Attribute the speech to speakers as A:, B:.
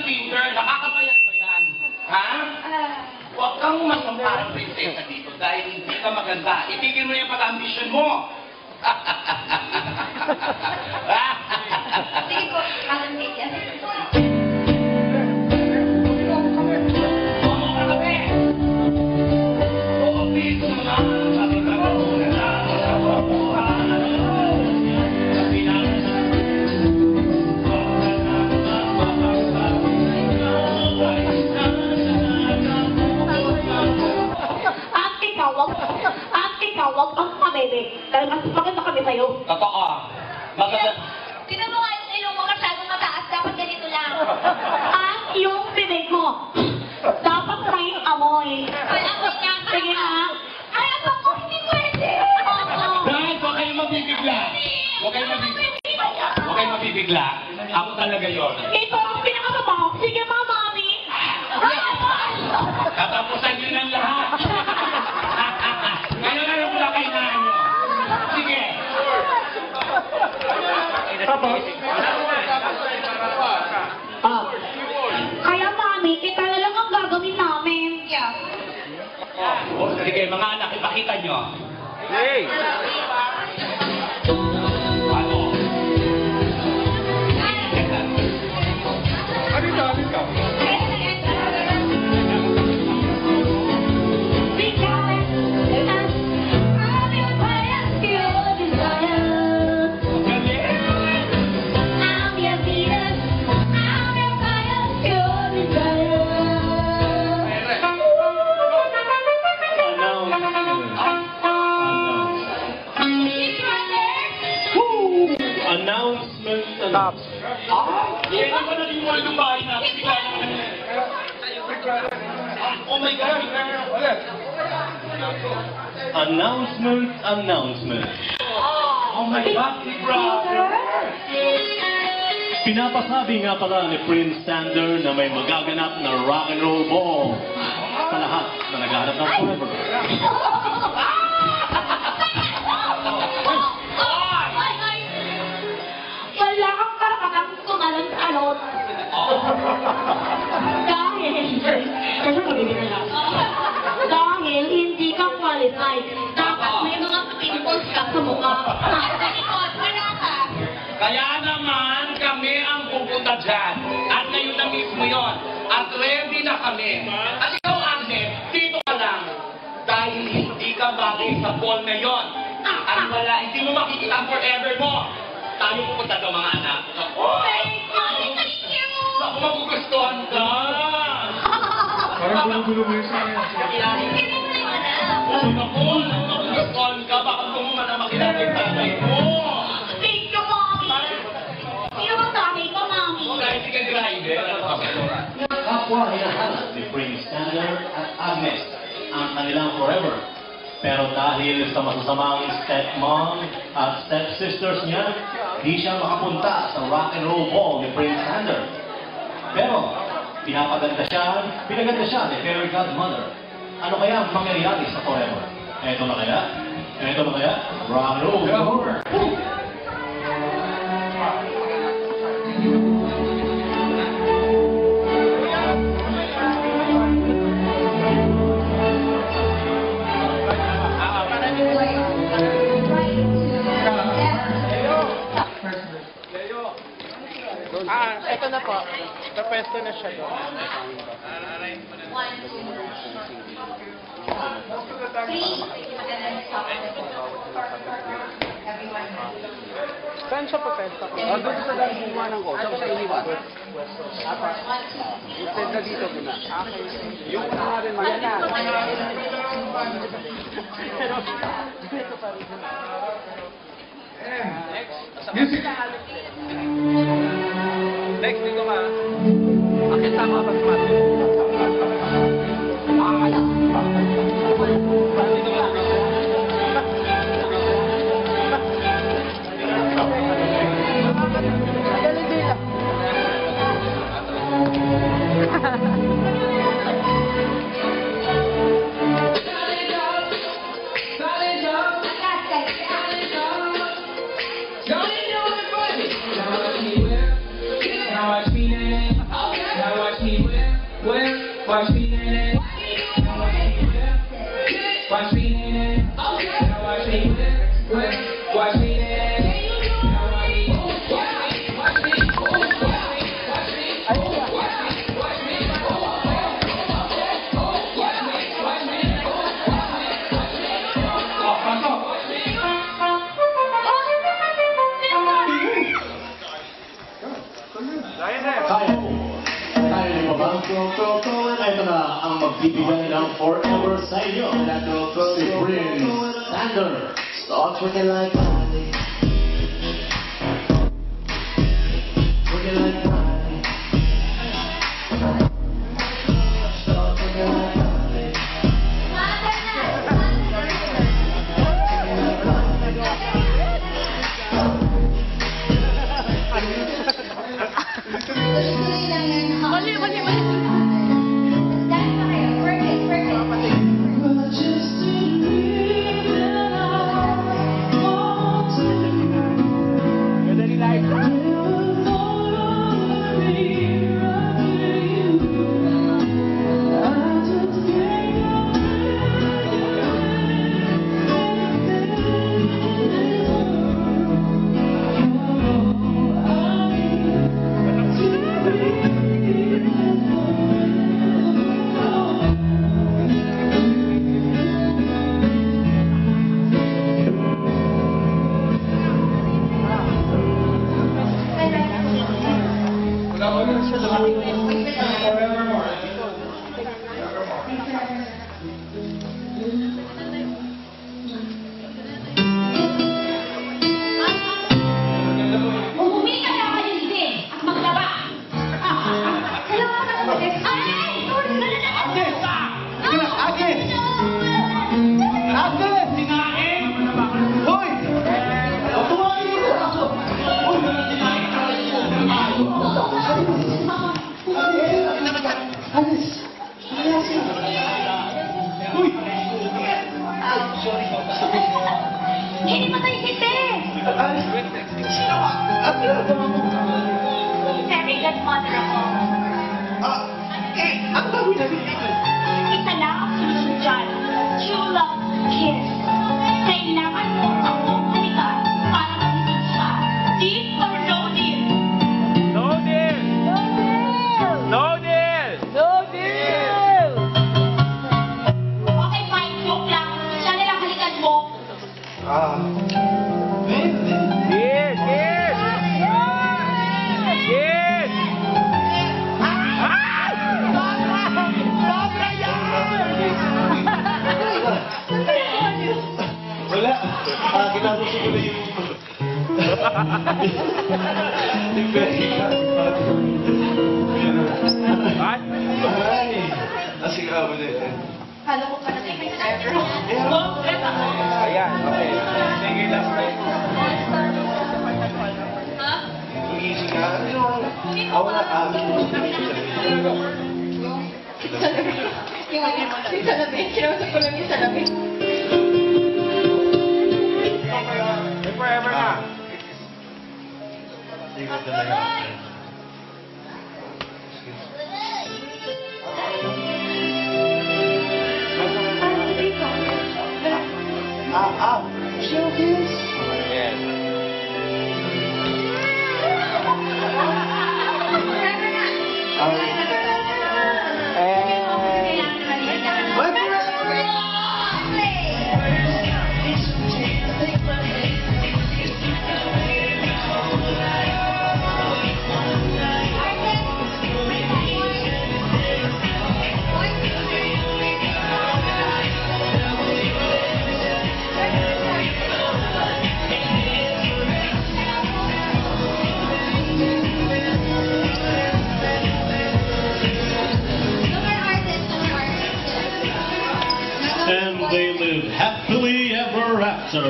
A: Tinder, nakakapayat ba yan? Ha? Huwag kang magpaparang prinsesa dito dahil hindi ka maganda. Itigil mo yung pag-ambisyon mo.
B: Sige po, kalanggit yan.
C: Huwag kang pamebe. Dahil mas maganda kami sa'yo.
A: Totoo. Maganda.
B: Tinan mo nga yung ilong mo masyadong mataas. Dapat ganito lang.
C: At yung bibig mo. Dapat may amoy.
B: Ay, amoy niya.
C: Sige na.
B: Ay, ang bango, hindi pwede.
A: Dahil huwag kayong mabibigla. Huwag kayong mabibigla. Huwag kayong mabibigla. Ako talaga yun.
C: Ito ang pinakamabaho. Sige, mami.
A: Katapusan nyo ng lahat. Ngayon na lang mula kay nanyo. Sige.
C: Kaya mami, kita na lang ang gagawin namin.
B: Yeah.
A: Sige, mga anak, ipakita nyo.
D: Hey!
A: Ano?
D: Announcement stop.
A: Yan ang ba naging wala ng bahay natin? Oh my God!
D: Announcement.
A: Oh my God, brother!
D: Pinapasabi nga pala ni Prince Sander na may magaganap na rock and roll ball sa lahat na naghahanap ng forever.
C: Wala kang karapatang kumalon-alon. Dahil hindi ka qualified. Dapat may mga pimples ka sa mukha.
B: Wala ka.
A: Kaya naman kami ang pupunta dyan. At ngayon na mismo yun. At ready na kami. At ikaw, Agnes, dito ka lang. Dahil hindi ka bagay sa ball na yon. At wala, hindi mo makikita ang forever mo. Tayo pupunta daw, mga anak.
B: Thank you.
A: Naku, magugustuhan ka.
D: Parang gulo-gulo mo yung sa'yo.
B: Hindi mo naman alam.
A: Oh, naku, magugustuhan ka. Baka gusto mo man ang makilala yung tatay mo.
C: Thank you, Mami. Sino bang tatay ko, Mami?
A: Dahil si kay driver.
D: Kapwa hinahanap ni Prince Sander at Agnes ang kanilang forever. Pero dahil sa masasamang stepmom at stepsisters niya, di siya makapunta sa rock and roll ball ni Prince Sander. Pero pinaganda siya ni Fairy Godmother. Ano kaya ang mangyayari sa forever? Eto na kaya? Rock and roll.
E: Ito na po. Napesto na siya doon.
B: 1, 2, 3. Magandang stop. Everyone.
E: Saan siya papesto?
D: Doon sa dalibumanan ko, sa iniwan.
E: Instead na dito muna. Yung una nga rin yan na.
D: Music!
E: Next, dito ka. Akit tama ba si Martin? Dito ka.
F: Now watch me now.
D: Ito na ang magbibigay ng forever sa inyo. Si Prince Sander.
F: Start working like money. Working like money. Start working like money.
B: Mali. Dahil pa kayo. Perfect.
E: Madali live.
C: Umumi ka na kayo din at maglaba. Hindi matay si Tess. Very good mother ako. Isa lang ang solusyon dyan. True love kiss. Kailangan mo ang buong balikan para magising siya. Deal or no deal?
E: No deal! No deal! No deal!
C: Okay, fine. Joke lang. Siya nilang halikan mo.
E: Deal! Deal! Deal! Sobra yan!
F: Wala. Ginagawa ko na yung...
E: What?
F: Ay! Nasigaw ulit.
B: Kala ko pa na may
E: Ayan, okay. Sige, last time.
B: Ha?
F: Easy ka. Ako na kami.
B: Yung salabi. Kinausap ko lang yung salabi.
E: May forever na.
F: Hindi ko talaga. Showbiz.
E: Yes.
D: And they live happily ever after.